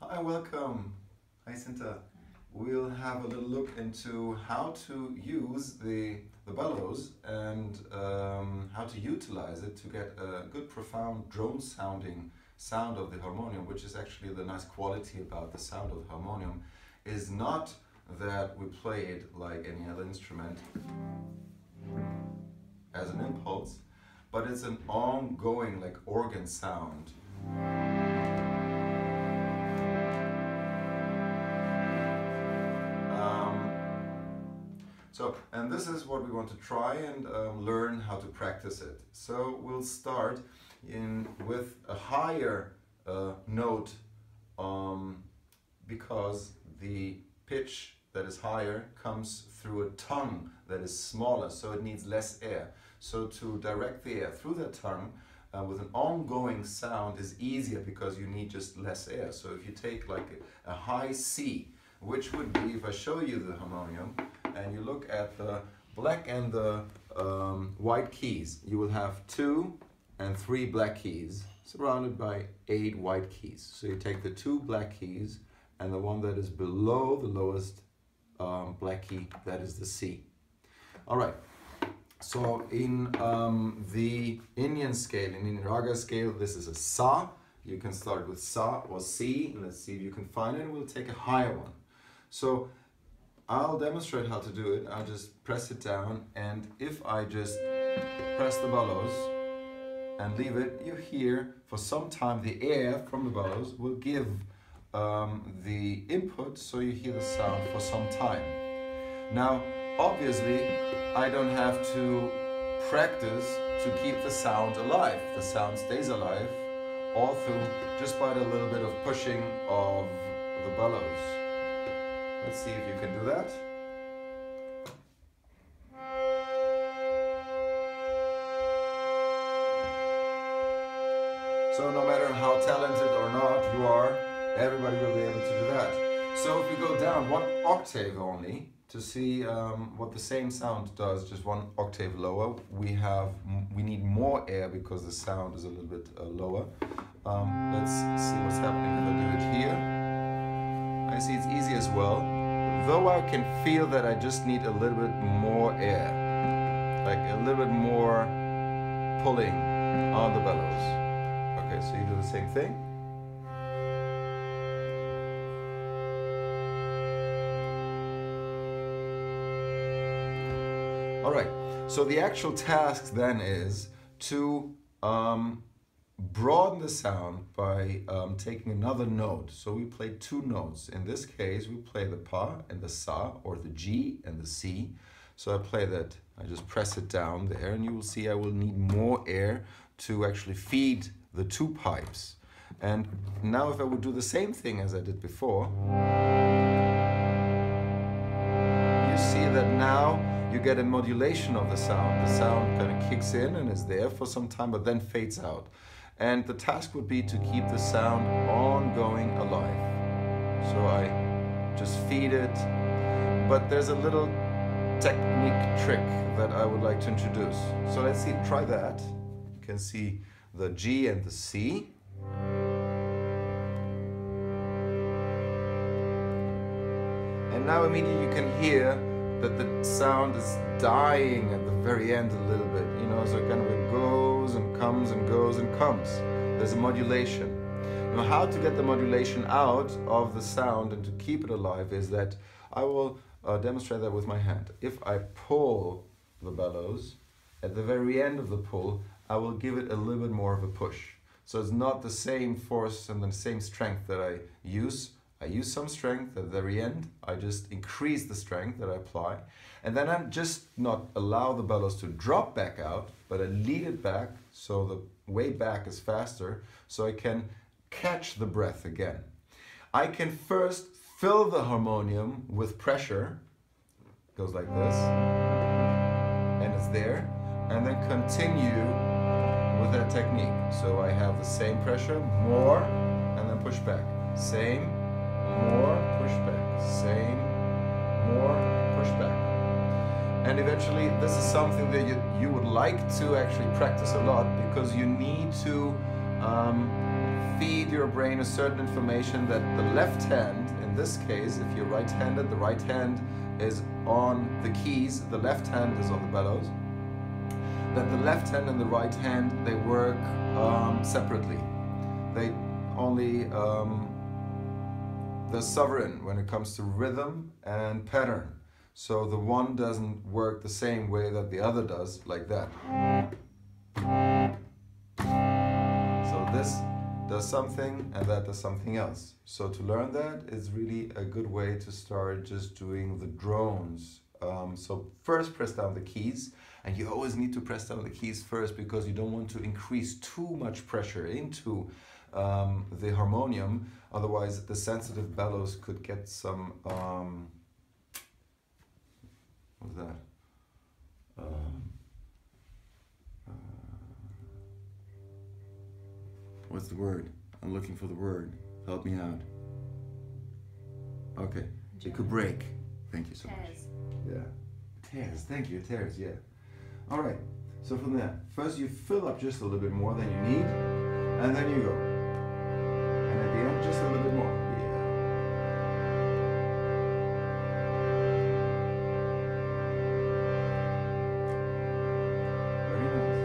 Hi, welcome. Hi, Sinta. We'll have a little look into how to use the bellows and how to utilize it to get a good, profound, drone-sounding sound of the harmonium, which is actually the nice quality about the sound of the harmonium, is not that we play it like any other instrument as an impulse, but it's an ongoing, like, organ sound. And this is what we want to try and learn how to practice it. So we'll start with a higher note because the pitch that is higher comes through a tongue that is smaller, so it needs less air. So to direct the air through that tongue with an ongoing sound is easier because you need just less air. So if you take like a high C, which would be, if I show you the harmonium, and you look at the black and the white keys, you will have 2 and 3 black keys surrounded by 8 white keys. So you take the 2 black keys and the one that is below the lowest black key, that is the C. All right, so in the Indian scale, in the Indian raga scale, this is a Sa. You can start with Sa or C. Let's see if you can find it. We'll take a higher one. So I'll demonstrate how to do it. I'll just press it down, and if I just press the bellows and leave it, you hear for some time the air from the bellows will give the input, so you hear the sound for some time. Now, obviously, I don't have to practice to keep the sound alive. The sound stays alive all through just by the little bit of pushing of the bellows. Let's see if you can do that. So no matter how talented or not you are, everybody will be able to do that. So if you go down 1 octave only to see what the same sound does, just 1 octave lower, we need more air because the sound is a little bit lower. Let's see what's happening if I do it here. I see it's easy as well, though I can feel that I just need a little bit more air, like a little bit more pulling on the bellows. Okay, so you do the same thing. All right, so the actual task then is to broaden the sound by taking another note. So we play 2 notes. In this case, we play the Pa and the Sa, or the G and the C. So I play that, I just press it down there, and you will see I will need more air to actually feed the 2 pipes. And now if I would do the same thing as I did before, you see that now you get a modulation of the sound. The sound kind of kicks in and is there for some time, but then fades out. And the task would be to keep the sound ongoing alive. So I just feed it, but there's a little technique trick that I would like to introduce. So let's see, try that. You can see the G and the C. And now immediately you can hear that the sound is dying at the very end a little bit, you know, so kind of it goes and comes and goes and comes. There's a modulation. Now, how to get the modulation out of the sound and to keep it alive is that I will demonstrate that with my hand. If I pull the bellows, at the very end of the pull, I will give it a little bit more of a push. So it's not the same force and the same strength that I use. I use some strength at the very end. I just increase the strength that I apply. And then I just not allow the bellows to drop back out, but I lead it back so the way back is faster, so I can catch the breath again. I can first fill the harmonium with pressure. It goes like this. And it's there. And then continue with that technique. So I have the same pressure, more, and then push back. Same, more, push back. Same, more, push back. And eventually this is something that you would like to actually practice a lot, because you need to feed your brain a certain information that the left hand, in this case, if you're right-handed, the right hand is on the keys, the left hand is on the bellows, that the left hand and the right hand, they work separately. They only, they're sovereign when it comes to rhythm and pattern. So the one doesn't work the same way that the other does, like that. So this does something and that does something else. So to learn that is really a good way to start just doing the drones. So first press down the keys, and you always need to press down the keys first because you don't want to increase too much pressure into the harmonium, otherwise the sensitive bellows could get some, what's that? What's the word? I'm looking for the word. Help me out. Okay, it could break. Thank you so much. Yeah, tears, thank you, tears, yeah. All right, so from there, first you fill up just a little bit more than you need, and then you go. And at the end, just a little bit more. Yeah. Very nice.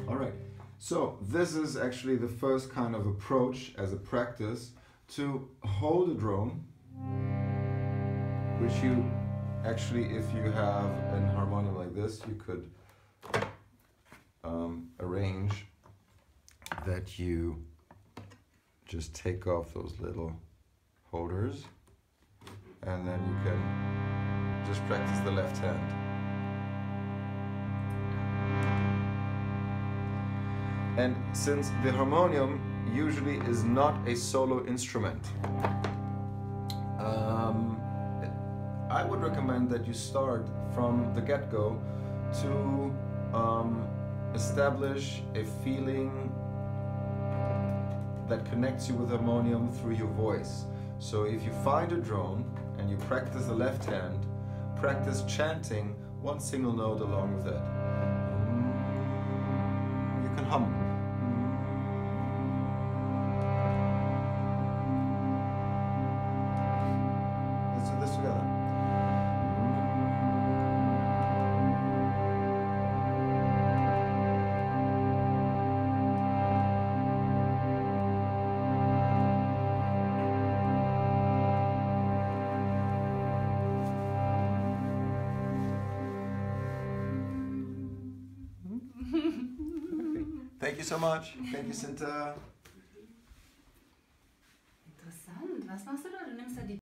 All right. So this is actually the first kind of approach as a practice to hold a drone, which you actually, if you have an harmonium like this, you could arrange that you just take off those little holders, and then you can just practice the left hand. And since the harmonium usually is not a solo instrument, I would recommend that you start from the get-go to establish a feeling that connects you with harmonium through your voice. So if you find a drone and you practice the left hand, practice chanting one single note along with it. You can hum. Let's do this together. Thank you so much. Thank you, Sinta. Interessant. Was machst du da? Du nimmst da die